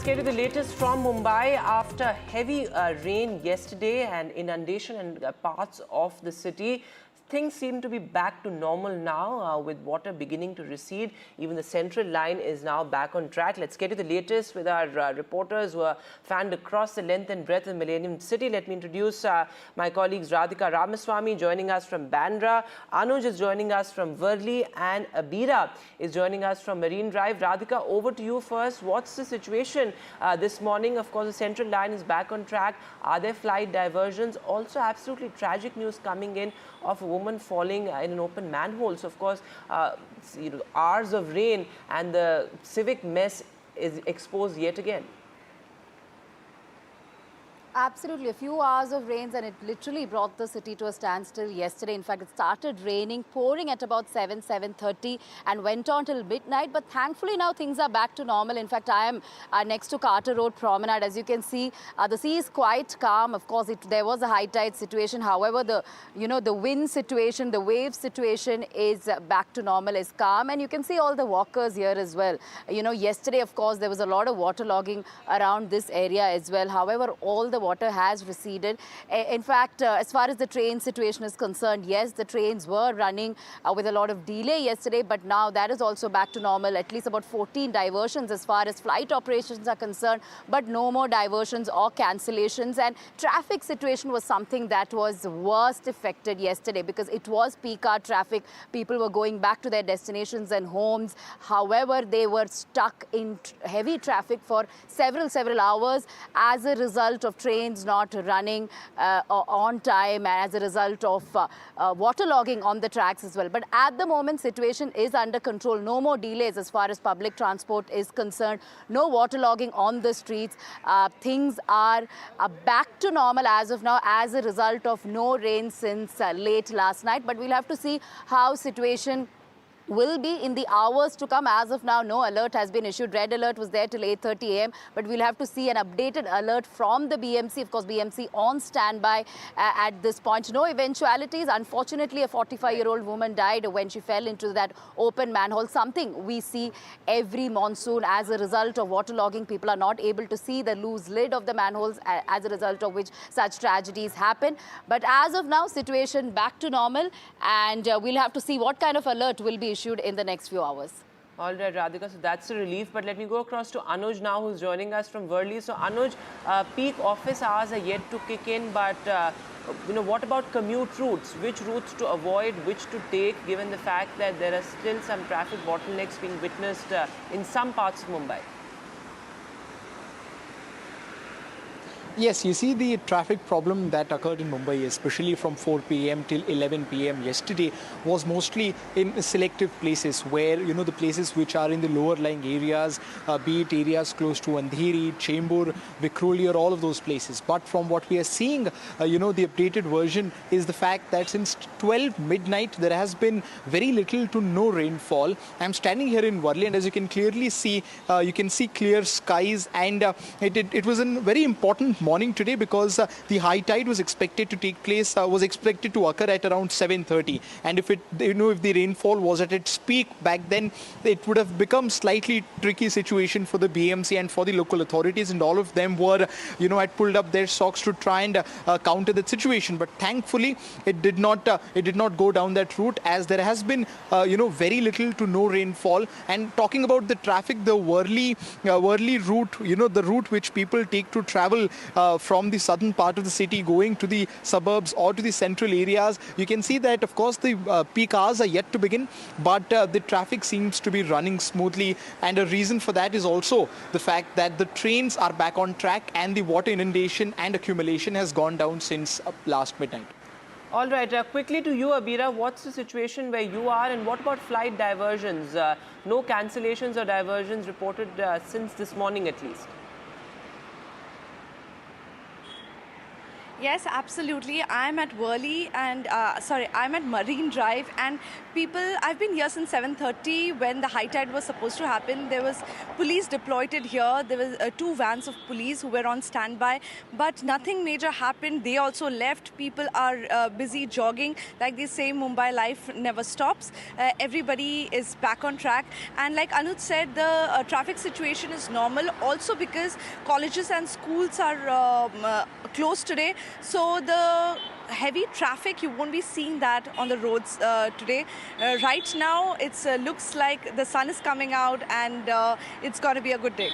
let's get to the latest from Mumbai. After heavy rain yesterday and inundation in parts of the city, things seem to be back to normal now with water beginning to recede. Even the central line is now back on track. Let's get to the latest with our reporters who are fanned across the length and breadth of Millennium City. Let me introduce my colleagues Radhika Ramaswamy joining us from Bandra, Anuj is joining us from Worli, and Abira is joining us from Marine Drive. Radhika, over to you first. What's the situation this morning? Of course, the central line is back on track. Are there flight diversions? Also, absolutely tragic news coming in of a woman falling in an open manhole. So, of course, hours of rain and the civic mess is exposed yet again. Absolutely. A few hours of rains and it literally brought the city to a standstill yesterday. In fact, it started raining, pouring at about 7:30 and went on till midnight. But thankfully now things are back to normal. In fact, I am next to Carter Road Promenade. As you can see, the sea is quite calm. Of course, there was a high tide situation. However, the wind situation, the wave situation is back to normal, is calm. And you can see all the walkers here as well. Yesterday, of course, there was a lot of waterlogging around this area as well. However, all the water has receded. In fact, as far as the train situation is concerned, yes, the trains were running with a lot of delay yesterday, but now that is also back to normal. At least about 14 diversions as far as flight operations are concerned, but no more diversions or cancellations. And traffic situation was something that was worst affected yesterday because it was peak hour traffic. People were going back to their destinations and homes. However, they were stuck in heavy traffic for several hours as a result of trains not running on time and as a result of waterlogging on the tracks as well. But at the moment, situation is under control. No more delays as far as public transport is concerned. No waterlogging on the streets. Things are back to normal as of now as a result of no rain since late last night. But we'll have to see how situation will be in the hours to come. As of now, no alert has been issued. Red alert was there till 8:30 a.m. But we'll have to see an updated alert from the BMC. Of course, BMC on standby at this point. No eventualities. Unfortunately, a 45-year-old woman died when she fell into that open manhole. Something we see every monsoon as a result of waterlogging. People are not able to see the loose lid of the manholes, as a result of which such tragedies happen. But as of now, situation back to normal, and we'll have to see what kind of alert will be issued in the next few hours. All right, Radhika, so that's a relief. But let me go across to Anuj now, who's joining us from Worli. So, Anuj, peak office hours are yet to kick in, but what about commute routes? Which routes to avoid, which to take, given the fact that there are still some traffic bottlenecks being witnessed in some parts of Mumbai? Yes, you see the traffic problem that occurred in Mumbai, especially from 4 p.m. till 11 p.m. yesterday, was mostly in selective places where, the places which are in the lower lying areas, be it areas close to Andheri, Chembur, Vikhroli, or all of those places. But from what we are seeing, the updated version is the fact that since 12 midnight, there has been very little to no rainfall. I'm standing here in Worli, and as you can clearly see, you can see clear skies, and it was a very important morning today because the high tide was expected to take place, was expected to occur at around 7:30. And if the rainfall was at its peak back then, it would have become slightly tricky situation for the BMC and for the local authorities, and all of them were, had pulled up their socks to try and counter that situation. But thankfully, it did not go down that route, as there has been, very little to no rainfall. And talking about the traffic, the Worli route, the route which people take to travel from the southern part of the city going to the suburbs or to the central areas, you can see that, of course, the peak hours are yet to begin, but the traffic seems to be running smoothly. And a reason for that is also the fact that the trains are back on track and the water inundation and accumulation has gone down since last midnight. All right, quickly to you, Abira, what's the situation where you are, and what about flight diversions? No cancellations or diversions reported since this morning at least. Yes, absolutely. I'm at Worli and I'm at Marine Drive, and I've been here since 7:30 when the high tide was supposed to happen. There was police deployed here. There was 2 vans of police who were on standby, but nothing major happened. They also left. People are busy jogging. Like they say, Mumbai life never stops. Everybody is back on track. And like Anuj said, the traffic situation is normal also because colleges and schools are closed today. So the heavy traffic, you won't be seeing that on the roads today. Right now, it looks like the sun is coming out and it's going to be a good day.